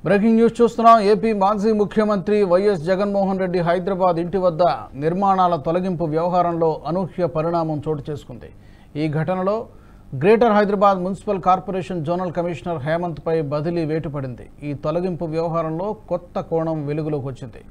Breaking news చూస్తున్నాం. AP మాజీ ముఖ్యమంత్రి వైఎస్ జగన్మోహన్ రెడ్డి హైదరాబాద్ ఇంటి వద్ద నిర్మాణాల తొలగింపు వ్యవహారంలో అనూహ్య పరిణామం చోటు చేసుకుంది. ఈ ఘటనలో Greater Hyderabad municipal corporation zonal commissioner Hemanth పై బదిలీ వేటు పడింది. ఈ తొలగింపు వ్యవహారంలో కొత్త కోణం వెలుగులోకి వచ్చింది.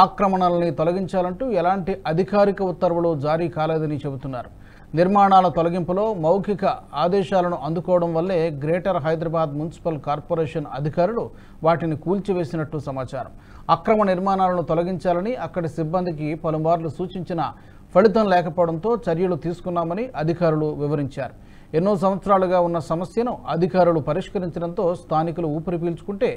ఆక్రమణల్ని తొలగించాలంటూ ఎలాంటి అధికారిక ఉత్తర్వులు జారీ కాలేదని చెబుతున్నారు. నిర్మాణాల తొలగింపులో మౌఖిక ఆదేశాలను అందుకోవడం వల్లే గ్రేటర్ హైదరాబాద్ మున్సిపల్ కార్పొరేషన్ అధికారులు వాటిని కూల్చివేసినట్టు సమాచారం. అక్రమ నిర్మాణాలను తొలగించాలని అక్కడి సిబ్బందికి పలుమార్లు సూచించిన ఫలితం లేకపోవడంతో చర్యలు తీసుకున్నామని అధికారులు వివరించారు. ఎన్నో సంవత్సరాలుగా ఉన్న సమస్యను అధికారులు పరిష్కరించడంతో స్థానికులు ఊపిరి పీల్చుకుంటే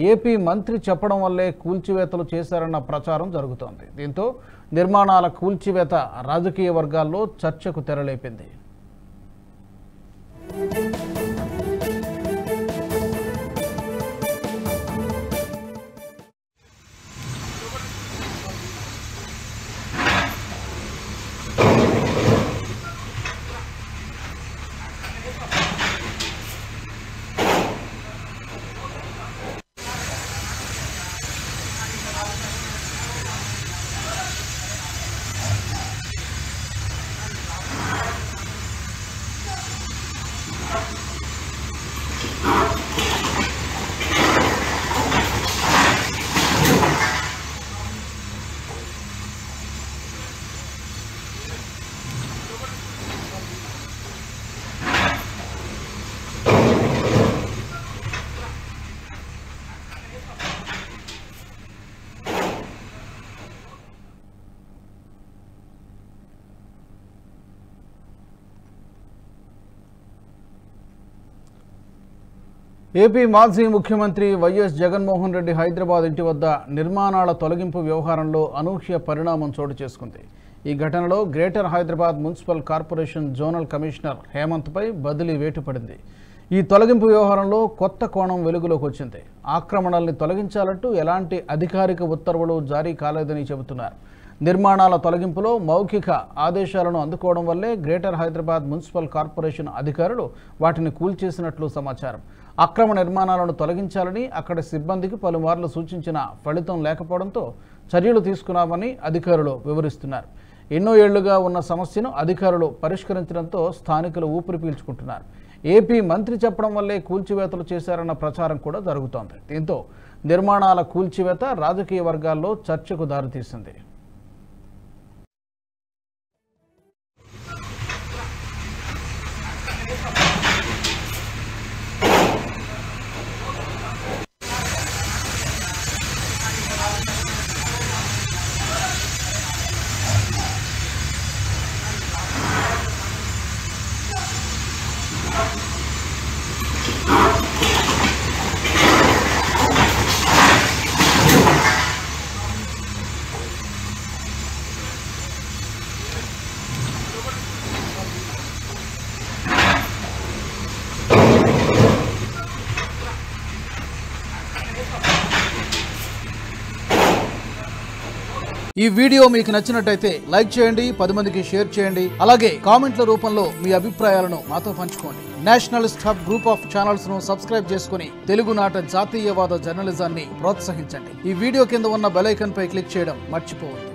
ఏపీ మంత్రి చెప్పడం వల్లే కూల్చివేతలు చేశారన్న ప్రచారం జరుగుతోంది. దీంతో నిర్మాణాల కూల్చివేత రాజకీయ వర్గాల్లో చర్చకు తెరలేపింది. ఏపీ మాజీ ముఖ్యమంత్రి వైఎస్ జగన్మోహన్ రెడ్డి హైదరాబాద్ ఇంటి వద్ద నిర్మాణాల తొలగింపు వ్యవహారంలో అనూహ్య పరిణామం చోటు చేసుకుంది. ఈ ఘటనలో Greater Hyderabad municipal corporation zonal commissioner Hemanth పై బదిలీ వేటు పడింది. ఈ తొలగింపు వ్యవహారంలో కొత్త కోణం వెలుగులోకి వచ్చింది. ఆక్రమణల్ని తొలగించాలంటూ ఎలాంటి అధికారిక ఉత్తర్వులు జారీ కాలేదని చెబుతున్నారు. నిర్మాణాల తొలగింపులో మౌఖిక ఆదేశాలను అందుకోవడం వల్లే గ్రేటర్ హైదరాబాద్ మున్సిపల్ కార్పొరేషన్ అధికారులు వాటిని కూల్చేసినట్లు సమాచారం. అక్రమ నిర్మాణాలను తొలగించాలని అక్కడి సిబ్బందికి పలుమార్లు సూచించిన ఫలితం లేకపోవడంతో చర్యలు తీసుకున్నామని అధికారులు వివరిస్తున్నారు. ఎన్నో ఏళ్లుగా ఉన్న సమస్యను అధికారులు పరిష్కరించడంతో స్థానికులు ఊపిరి పీల్చుకుంటున్నారు. ఏపీ మంత్రి చెప్పడం వల్లే కూల్చివేతలు చేశారన్న ప్రచారం కూడా జరుగుతోంది. దీంతో నిర్మాణాల కూల్చివేత రాజకీయ వర్గాల్లో చర్చకు దారితీసింది. ఈ వీడియో మీకు నచ్చినట్టయితే లైక్ చేయండి, 10 మందికి షేర్ చేయండి. అలాగే కామెంట్ల రూపంలో మీ అభిప్రాయాలను మాతో పంచుకోండి. Nationalist hub group of channels ను సబ్స్క్రైబ్ చేసుకుని తెలుగునాట జాతీయవాద జర్నలిజాన్ని ప్రోత్సహించండి. ఈ వీడియో కింద ఉన్న బెల్ ఐకాన్ పై క్లిక్ చేయడం మర్చిపోవద్దు.